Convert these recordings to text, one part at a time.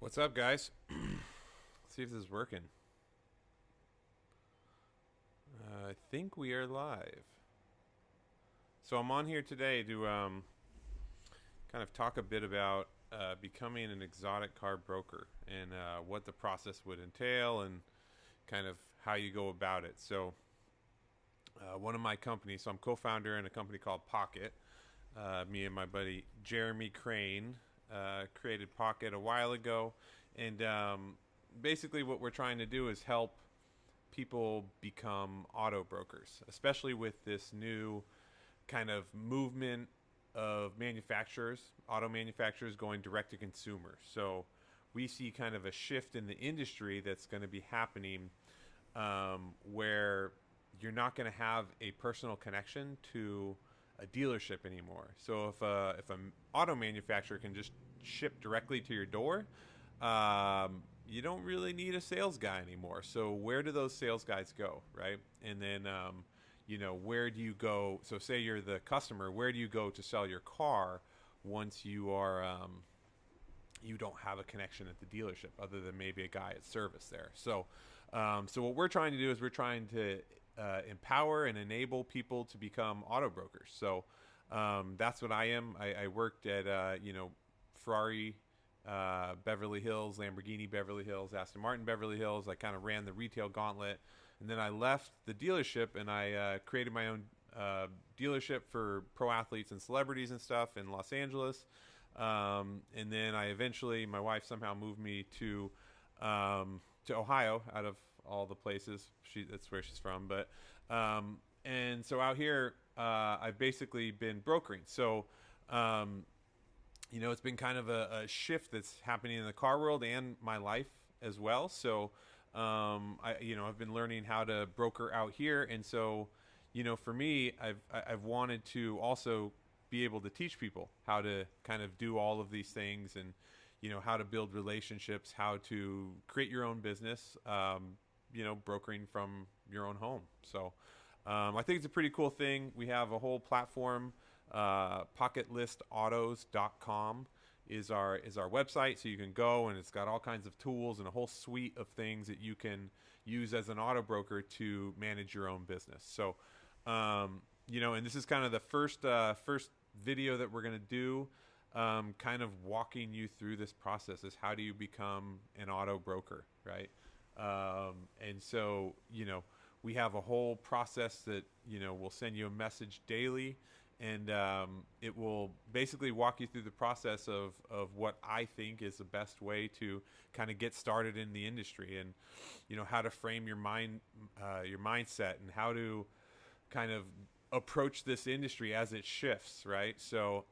What's up, guys? See if this is working. I think we are live. So I'm on here today to kind of talk a bit about becoming an exotic car broker and what the process would entail and kind of how you go about it. So one of my companies, so I'm co-founder in a company called Pocket. Me and my buddy Jeremy Crane created Pocket a while ago, and basically what we're trying to do is help people become auto brokers, especially with this new kind of movement of manufacturers, auto manufacturers going direct to consumer. So we see kind of a shift in the industry that's going to be happening where you're not going to have a personal connection to a dealership anymore. So if an auto manufacturer can just ship directly to your door, you don't really need a sales guy anymore. So where do those sales guys go, right? And then where do you go? So say you're the customer, where do you go to sell your car once you are you don't have a connection at the dealership other than maybe a guy at service there. So what we're trying to do is we're trying to empower and enable people to become auto brokers. So that's what I am. I worked at Ferrari Beverly Hills, Lamborghini Beverly Hills, Aston Martin Beverly Hills. I kind of ran the retail gauntlet, and then I left the dealership and I created my own dealership for pro athletes and celebrities and stuff in Los Angeles. And then I eventually, my wife somehow moved me to Ohio, out of all the places. That's where she's from. But and so out here, I've basically been brokering. So it's been kind of a shift that's happening in the car world and my life as well. So I've been learning how to broker out here, and so for me, I've wanted to also be able to teach people how to kind of do all of these things, and how to build relationships, how to create your own business, brokering from your own home. So I think it's a pretty cool thing. We have a whole platform. Pocketlistautos.com is our website, so you can go, and it's got all kinds of tools and a whole suite of things that you can use as an auto broker to manage your own business. So and this is kind of the first video that we're going to do, kind of walking you through this process. Is how do you become an auto broker, right? And so we have a whole process that we'll send you a message daily, and it will basically walk you through the process of what I think is the best way to kind of get started in the industry, and how to frame your mindset, and how to kind of approach this industry as it shifts, right? So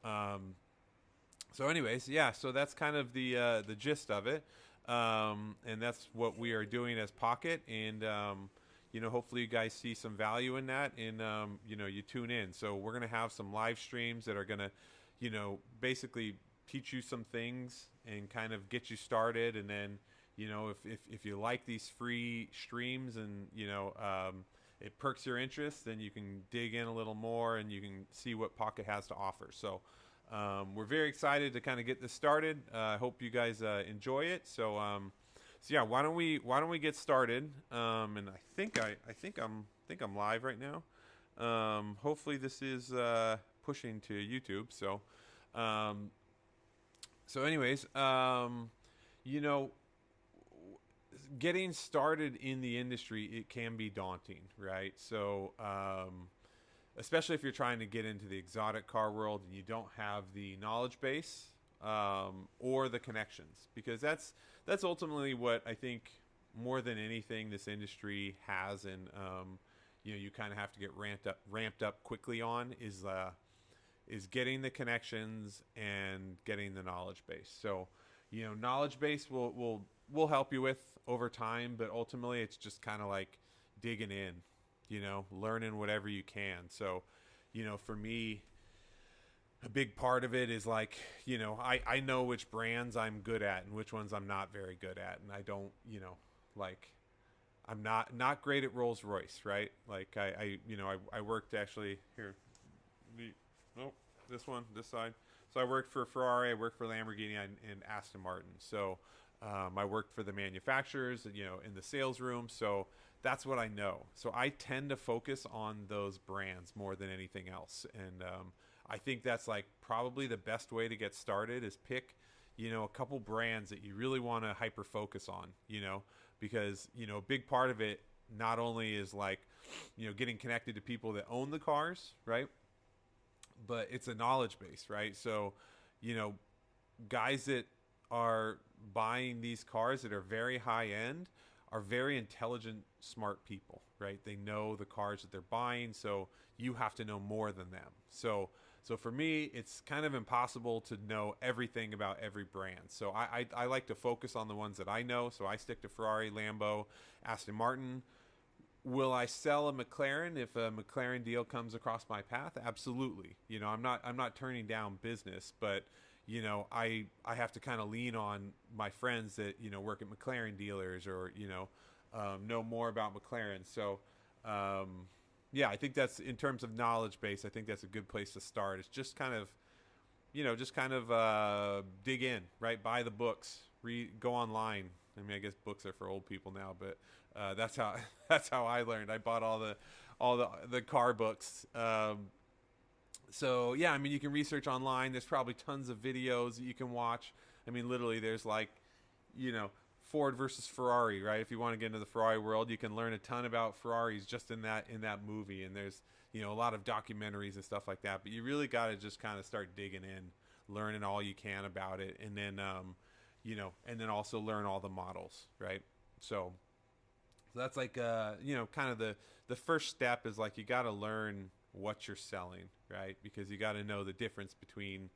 anyways, yeah, so that's kind of the gist of it, and that's what we are doing as Pocket, and hopefully you guys see some value in that, and you tune in. So we're gonna have some live streams that are gonna basically teach you some things and kind of get you started, and then if you like these free streams, and it perks your interest, then you can dig in a little more and you can see what Pocket has to offer. So we're very excited to kind of get this started. I hope you guys enjoy it. So yeah, why don't we get started? And I think I'm live right now. Hopefully this is pushing to YouTube. So anyways, getting started in the industry, it can be daunting, right? So especially if you're trying to get into the exotic car world and you don't have the knowledge base or the connections, because that's ultimately what I think more than anything this industry has, and you kind of have to get ramped up quickly on is getting the connections and getting the knowledge base. So knowledge base will help you with over time, but ultimately it's just kind of like digging in, learning whatever you can. So for me, a big part of it is like, I know which brands I'm good at and which ones I'm not very good at, and I don't, like, I'm not great at Rolls Royce, right? Like I worked actually here. This one, this side. So I worked for Ferrari, I worked for Lamborghini, and Aston Martin. So I worked for the manufacturers, in the sales room. So that's what I know. So I tend to focus on those brands more than anything else. And I think that's like probably the best way to get started is pick, a couple brands that you really want to hyper focus on, because, a big part of it not only is like, getting connected to people that own the cars, right? But it's a knowledge base, right? So, guys that are buying these cars that are very high end are very intelligent, smart people, right? They know the cars that they're buying, so you have to know more than them. So for me, it's kind of impossible to know everything about every brand. So I like to focus on the ones that I know. So I stick to Ferrari, Lambo, Aston Martin. Will I sell a McLaren if a McLaren deal comes across my path? Absolutely. I'm not turning down business, but I have to kind of lean on my friends that work at McLaren dealers or know more about McLaren. So yeah, I think that's in terms of knowledge base. I think that's a good place to start. It's just kind of dig in, right? Buy the books, go online. I mean, I guess books are for old people now, but that's how I learned. I bought all the car books. So yeah, I mean, you can research online. There's probably tons of videos that you can watch. I mean, literally, there's like, Ford versus Ferrari, right? If you want to get into the Ferrari world, you can learn a ton about Ferraris just in that movie. And there's, a lot of documentaries and stuff like that. But you really got to just kind of start digging in, learning all you can about it, and then, and then also learn all the models, right? So that's like, kind of the first step is like you got to learn what you're selling, right? Because you got to know the difference between,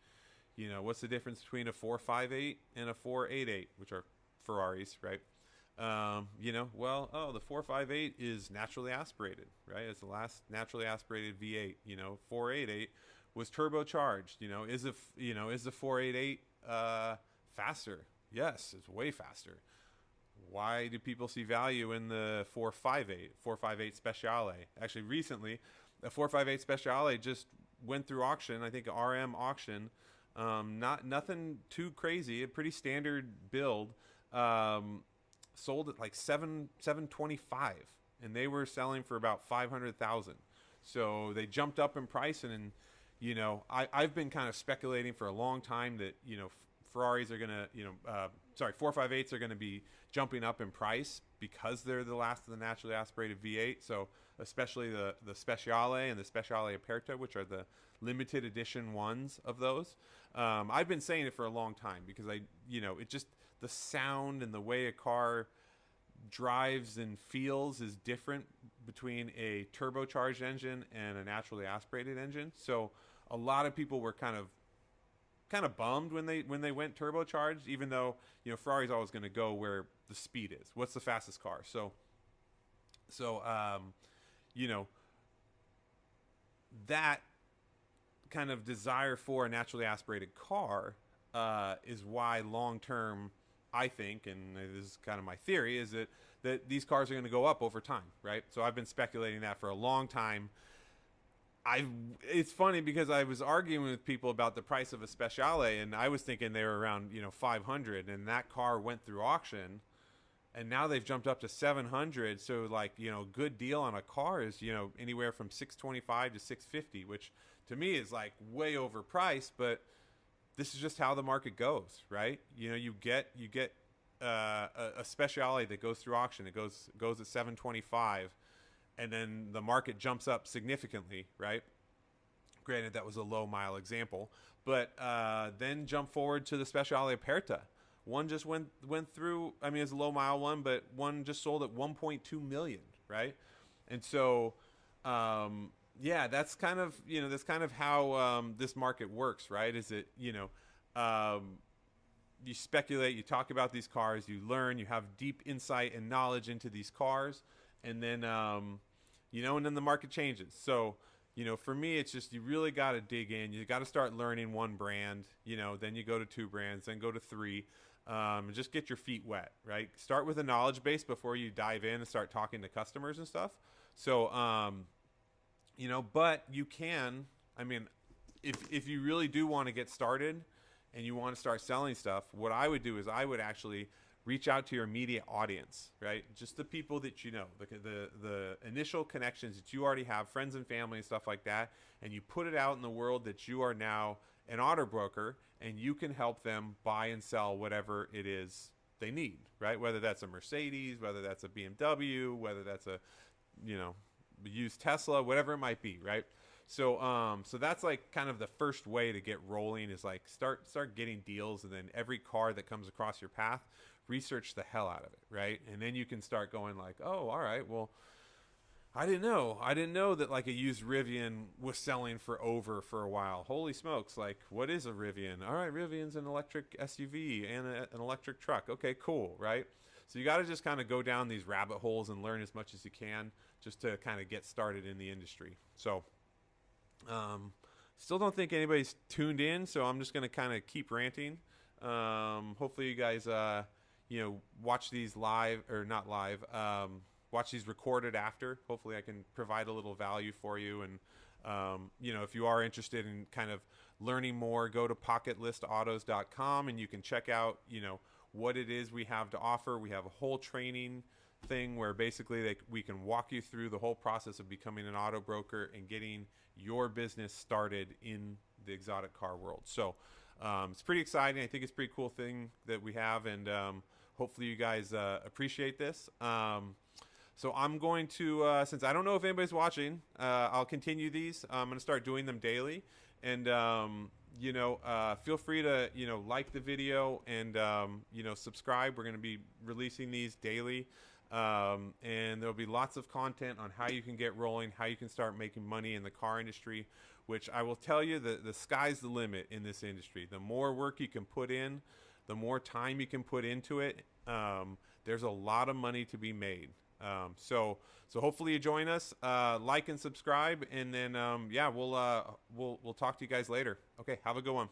what's the difference between a 458 and a 488, which are Ferraris, right? The 458 is naturally aspirated, right? It's the last naturally aspirated V8. 488 was turbocharged. Is the 488 faster? Yes, it's way faster. Why do people see value in the 458 Speciale? Actually, recently, the 458 Speciale just went through auction. I think RM auction. Nothing too crazy. A pretty standard build. Sold at like 725, and they were selling for about 500,000. So they jumped up in price, and I've been kind of speculating for a long time that Ferraris are gonna 458s are gonna be jumping up in price because they're the last of the naturally aspirated V8. So especially the Speciale and the Speciale Aperta, which are the limited edition ones of those. I've been saying it for a long time because it just, the sound and the way a car drives and feels is different between a turbocharged engine and a naturally aspirated engine. So a lot of people were kind of bummed when they went turbocharged, even though Ferrari's always going to go where the speed is. What's the fastest car? So that kind of desire for a naturally aspirated car is why long term, I think, and this is kind of my theory, is that these cars are going to go up over time, right? So I've been speculating that for a long time. It's funny because I was arguing with people about the price of a Speciale, and I was thinking they were around 500, and that car went through auction, and now they've jumped up to 700. So like good deal on a car is anywhere from 625 to 650, which to me is like way overpriced, but this is just how the market goes, right? You get a Speciale that goes through auction. It goes at 725, and then the market jumps up significantly, right? Granted, that was a low mile example, but then jump forward to the Speciale Aperta. One just went through. I mean, it's a low mile one, but one just sold at 1.2 million, right? And so, yeah, that's kind of how this market works, right? Is it you speculate, you talk about these cars, you learn, you have deep insight and knowledge into these cars, and then and then the market changes. So for me, it's just you really got to dig in. You got to start learning one brand. Then you go to two brands, then go to three. And just get your feet wet, right? Start with a knowledge base before you dive in and start talking to customers and stuff. So, but you can, I mean, if you really do want to get started and you want to start selling stuff, what I would do is I would actually reach out to your immediate audience, right? Just the people that you know, the initial connections that you already have, friends and family and stuff like that, and you put it out in the world that you are now an auto broker, and you can help them buy and sell whatever it is they need, right? Whether that's a Mercedes, whether that's a BMW, whether that's a, you know, used Tesla, whatever it might be, right? So that's like kind of the first way to get rolling is like start getting deals, and then every car that comes across your path, research the hell out of it, right? And then you can start going like, oh, all right, well, I didn't know that like a used Rivian was selling for a while. Holy smokes, like what is a Rivian? All right, Rivian's an electric SUV and an electric truck. Okay, cool, right? So you got to just kind of go down these rabbit holes and learn as much as you can just to kind of get started in the industry. So still don't think anybody's tuned in, so I'm just going to kind of keep ranting. Hopefully you guys, watch these live or not live, watch these recorded after. Hopefully I can provide a little value for you. And, if you are interested in kind of learning more, go to PocketListAutos.com and you can check out, what it is we have to offer. We have a whole training thing where basically we can walk you through the whole process of becoming an auto broker and getting your business started in the exotic car world. So it's pretty exciting. I think it's a pretty cool thing that we have, and hopefully you guys appreciate this. So I'm going to, since I don't know if anybody's watching, I'll continue these. I'm going to start doing them daily. And, feel free to, like the video and, subscribe. We're going to be releasing these daily. And there'll be lots of content on how you can get rolling, how you can start making money in the car industry, which I will tell you that the sky's the limit in this industry. The more work you can put in, the more time you can put into it. There's a lot of money to be made. So hopefully you join us, like and subscribe, and then, we'll talk to you guys later. Okay. Have a good one.